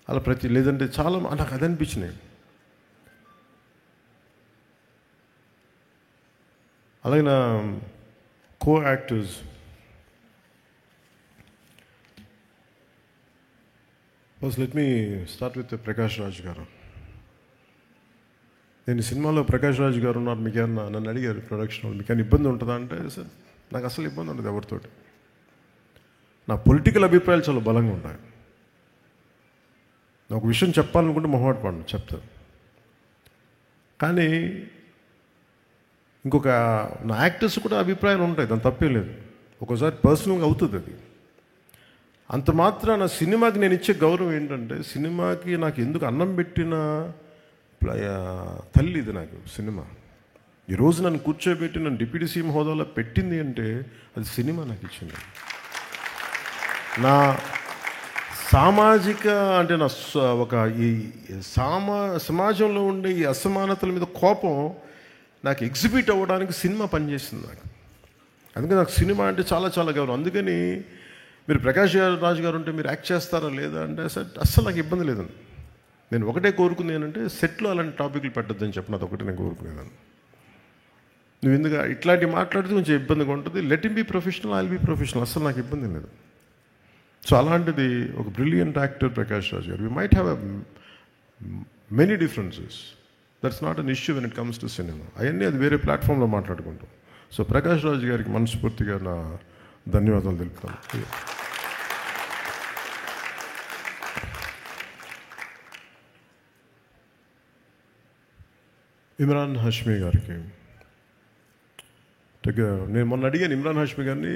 అలా లేదంటే చాలా నాకు అది అనిపించినాయి. అలాగే నా co actors first let me start with Prakash Raj గారు. నేను సినిమాలో ప్రకాష్ రాజ్ గారు ఉన్నారు, మీకేమన్నా నన్ను అడిగారు ప్రొడక్షన్ వాళ్ళు మీకేమైనా ఇబ్బంది ఉంటుందా అంటే, సార్ నాకు అసలు ఇబ్బంది ఉండదు ఎవరితోటి. నా పొలిటికల్ అభిప్రాయాలు చాలా బలంగా ఉంటాయి. నాకు విషయం చెప్పాలనుకుంటే మొహమాట పడను, చెప్తాను. కానీ ఇంకొక నా యాక్టర్స్ కూడా అభిప్రాయాలు ఉంటాయి, దాని తప్పేం లేదు. ఒక్కోసారి పర్సనల్గా అవుతుంది అది. అంత మాత్రాన సినిమాకి నేను ఇచ్చే గౌరవం ఏంటంటే, సినిమాకి నాకు ఎందుకు అన్నం పెట్టిన తల్లి ఇది నాకు సినిమా. ఈరోజు నన్ను కూర్చోబెట్టి నన్ను డిప్యూటీ సీఎం హోదాలో పెట్టింది అంటే అది సినిమా నాకు ఇచ్చింది. నా సామాజిక అంటే నా ఒక ఈ సమాజంలో ఉండే ఈ అసమానతల మీద కోపం నాకు ఎగ్జిబిట్ అవ్వడానికి సినిమా పనిచేసింది నాకు. అందుకని నాకు సినిమా అంటే చాలా చాలా గౌరవం. అందుకని మీరు ప్రకాష్ రాజ్ గారు ఉంటే మీరు యాక్ట్ చేస్తారా లేదా అంటే అస్సలు నాకు ఇబ్బంది లేదండి. నేను ఒకటే కోరుకుంది ఏంటంటే, సెట్లో అలాంటి టాపిక్లు పెట్టద్దని చెప్పిన అది ఒకటి నేను కోరుకునేదాన్ని. నువ్వు ఎందుకు ఇట్లాంటివి మాట్లాడితే కొంచెం ఇబ్బందిగా ఉంటుంది. Let him be professional, I will be professional. అస్సలు నాకు ఇబ్బంది లేదు. సో అలాంటిది ఒక బ్రిలియంట్ యాక్టర్ ప్రకాష్ రాజ్ గారు. We might have many differences, that's not an issue when it comes to cinema. అవన్నీ అది వేరే ప్లాట్ఫామ్లో మాట్లాడుకుంటాం. సో ప్రకాష్ రాజ్ గారికి మనస్ఫూర్తిగా నా ధన్యవాదాలు తెలుపుతాను. ఇమ్రాన్ హాష్మీ గారికి నేను మొన్న అడిగాను, ఇమ్రాన్ హాష్మీ గారిని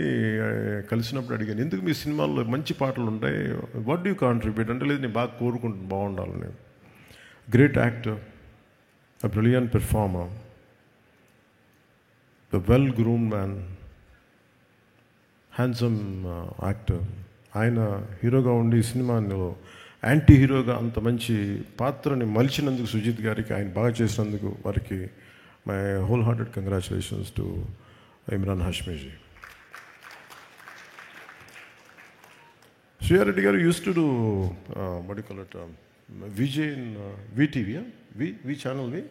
కలిసినప్పుడు అడిగాను, ఎందుకు మీ సినిమాల్లో మంచి పాటలు ఉంటాయి, వాట్ డూ యూ కాంట్రిబ్యూట్ అంటే, లేదు నేను బాగా కోరుకుంటాను బాగుండాలని. Great actor, a brilliant performer, the well groomed man, handsome actor. ఆయన హీరోగా ఉండి ఈ సినిమాలో యాంటీ హీరోగా అంత మంచి పాత్రని మలిచినందుకు సుజిత్ గారికి, ఆయన బాగా చేసినందుకు వారికి my wholehearted congratulations to Imran Hashmi ji. Shriya Reddy గారు used to do what you call it, Vijay in VTV, V channel we